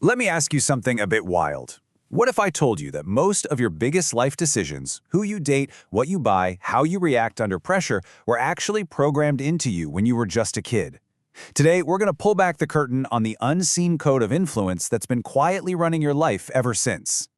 Let me ask you something a bit wild. What if I told you that most of your biggest life decisions, who you date, what you buy, how you react under pressure, were actually programmed into you when you were just a kid? Today, we're going to pull back the curtain on the unseen code of influence that's been quietly running your life ever since.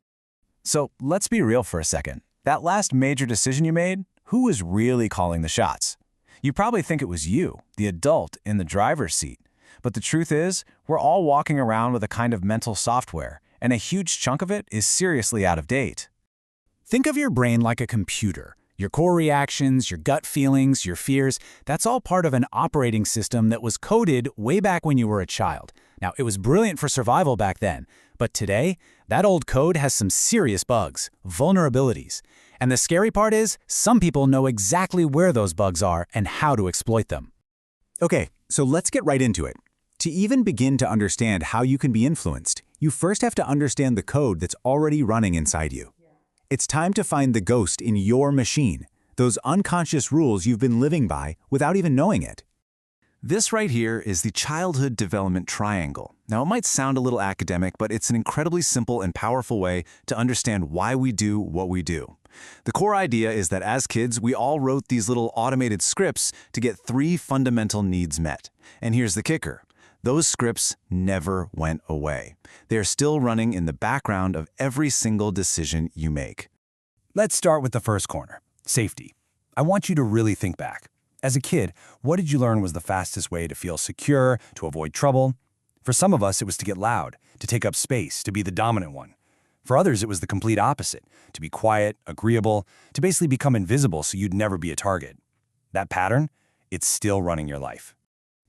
So let's be real for a second. That last major decision you made, who was really calling the shots? You probably think it was you, the adult in the driver's seat. But the truth is, we're all walking around with a kind of mental software, and a huge chunk of it is seriously out of date. Think of your brain like a computer. Your core reactions, your gut feelings, your fears, that's all part of an operating system that was coded way back when you were a child. Now, it was brilliant for survival back then, but today, that old code has some serious bugs, vulnerabilities. And the scary part is, some people know exactly where those bugs are and how to exploit them. Okay, so let's get right into it. To even begin to understand how you can be influenced, you first have to understand the code that's already running inside you. It's time to find the ghost in your machine, those unconscious rules you've been living by without even knowing it. This right here is the childhood development triangle. Now, it might sound a little academic, but it's an incredibly simple and powerful way to understand why we do what we do. The core idea is that as kids, we all wrote these little automated scripts to get 3 fundamental needs met. And here's the kicker. Those scripts never went away. They're still running in the background of every single decision you make. Let's start with the first corner, safety. I want you to really think back. As a kid, what did you learn was the fastest way to feel secure, to avoid trouble? For some of us, it was to get loud, to take up space, to be the dominant one. For others, it was the complete opposite, to be quiet, agreeable, to basically become invisible so you'd never be a target. That pattern, it's still running your life.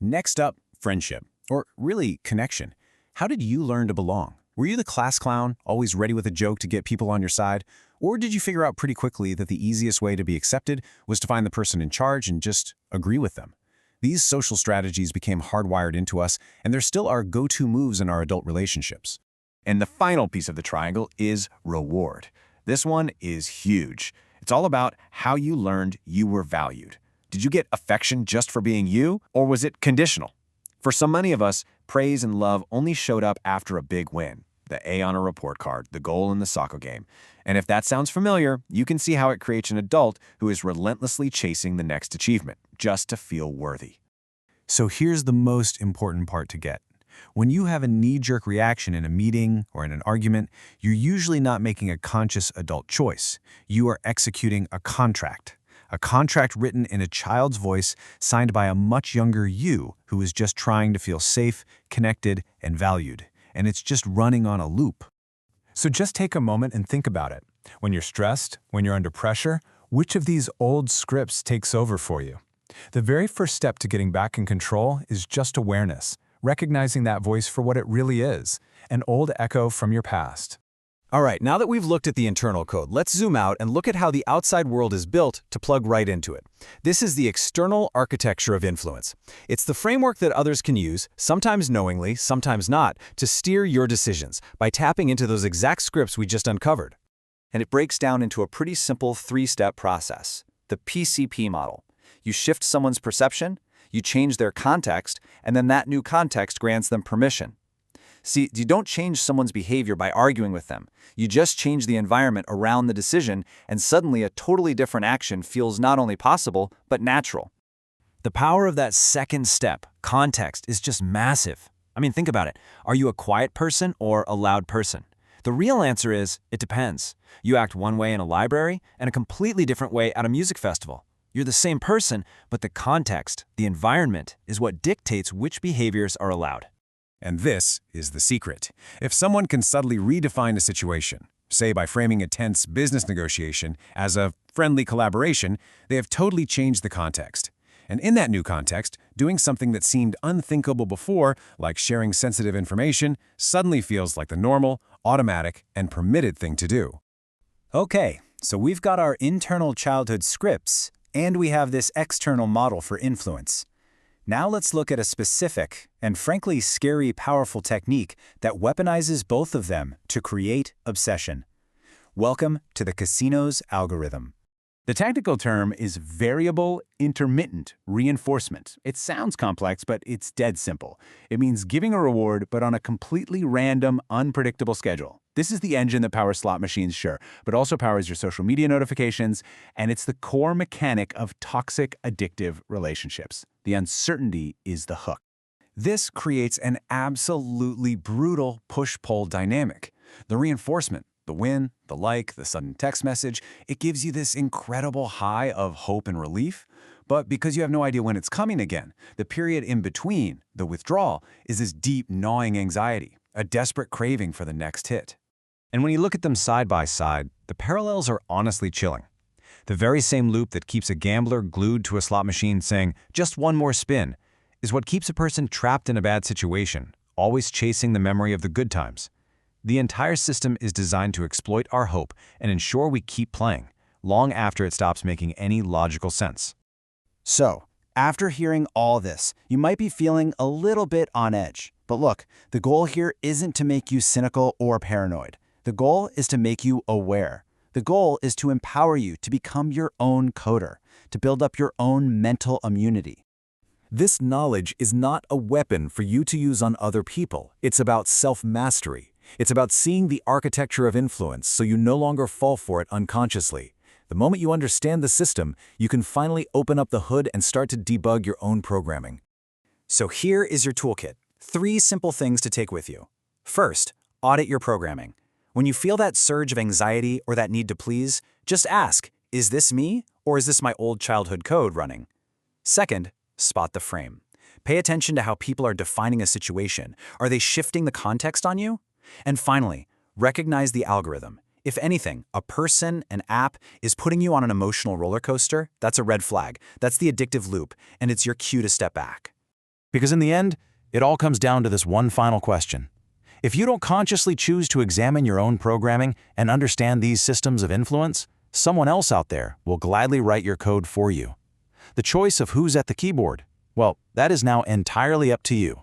Next up, friendship, or really connection. How did you learn to belong? Were you the class clown, always ready with a joke to get people on your side? Or did you figure out pretty quickly that the easiest way to be accepted was to find the person in charge and just agree with them? These social strategies became hardwired into us, and they're still our go-to moves in our adult relationships. And the final piece of the triangle is reward. This one is huge. It's all about how you learned you were valued. Did you get affection just for being you, or was it conditional? For so many of us, praise and love only showed up after a big win. The A on a report card, the goal in the soccer game. And if that sounds familiar, you can see how it creates an adult who is relentlessly chasing the next achievement, just to feel worthy. So here's the most important part to get. When you have a knee-jerk reaction in a meeting or in an argument, you're usually not making a conscious adult choice. You are executing a contract written in a child's voice, signed by a much younger you who is just trying to feel safe, connected, and valued. And it's just running on a loop. So just take a moment and think about it. When you're stressed, when you're under pressure, which of these old scripts takes over for you? The very first step to getting back in control is just awareness, recognizing that voice for what it really is, an old echo from your past. All right, now that we've looked at the internal code, let's zoom out and look at how the outside world is built to plug right into it. This is the external architecture of influence. It's the framework that others can use, sometimes knowingly, sometimes not, to steer your decisions by tapping into those exact scripts we just uncovered. And it breaks down into a pretty simple 3-step process, the PCP model. You shift someone's perception, you change their context, and then that new context grants them permission. See, you don't change someone's behavior by arguing with them. You just change the environment around the decision, and suddenly a totally different action feels not only possible, but natural. The power of that second step, context, is just massive. I mean, think about it. Are you a quiet person or a loud person? The real answer is, it depends. You act one way in a library and a completely different way at a music festival. You're the same person, but the context, the environment, is what dictates which behaviors are allowed. And this is the secret. If someone can subtly redefine a situation, say by framing a tense business negotiation as a friendly collaboration, they have totally changed the context. And in that new context, doing something that seemed unthinkable before, like sharing sensitive information, suddenly feels like the normal, automatic, and permitted thing to do. Okay, so we've got our internal childhood scripts, and we have this external model for influence. Now let's look at a specific and frankly scary, powerful technique that weaponizes both of them to create obsession. Welcome to the casino's algorithm. The technical term is variable intermittent reinforcement. It sounds complex, but it's dead simple. It means giving a reward, but on a completely random, unpredictable schedule. This is the engine that powers slot machines, sure, but also powers your social media notifications, and it's the core mechanic of toxic, addictive relationships. The uncertainty is the hook. This creates an absolutely brutal push-pull dynamic. The reinforcement, the win, the like, the sudden text message, it gives you this incredible high of hope and relief. But because you have no idea when it's coming again, the period in between, the withdrawal, is this deep, gnawing anxiety, a desperate craving for the next hit. And when you look at them side by side, the parallels are honestly chilling. The very same loop that keeps a gambler glued to a slot machine saying, "just one more spin," is what keeps a person trapped in a bad situation, always chasing the memory of the good times. The entire system is designed to exploit our hope and ensure we keep playing, long after it stops making any logical sense. So, after hearing all this, you might be feeling a little bit on edge. But look, the goal here isn't to make you cynical or paranoid. The goal is to make you aware. The goal is to empower you to become your own coder, to build up your own mental immunity. This knowledge is not a weapon for you to use on other people. It's about self-mastery. It's about seeing the architecture of influence so you no longer fall for it unconsciously. The moment you understand the system, you can finally open up the hood and start to debug your own programming. So here is your toolkit. 3 simple things to take with you. First, audit your programming. When you feel that surge of anxiety or that need to please, just ask, is this me or is this my old childhood code running? Second, spot the frame. Pay attention to how people are defining a situation. Are they shifting the context on you? And finally, recognize the algorithm. If anything, a person, an app, is putting you on an emotional roller coaster, that's a red flag. That's the addictive loop, and it's your cue to step back. Because in the end, it all comes down to this one final question. If you don't consciously choose to examine your own programming and understand these systems of influence, someone else out there will gladly write your code for you. The choice of who's at the keyboard, well, that is now entirely up to you.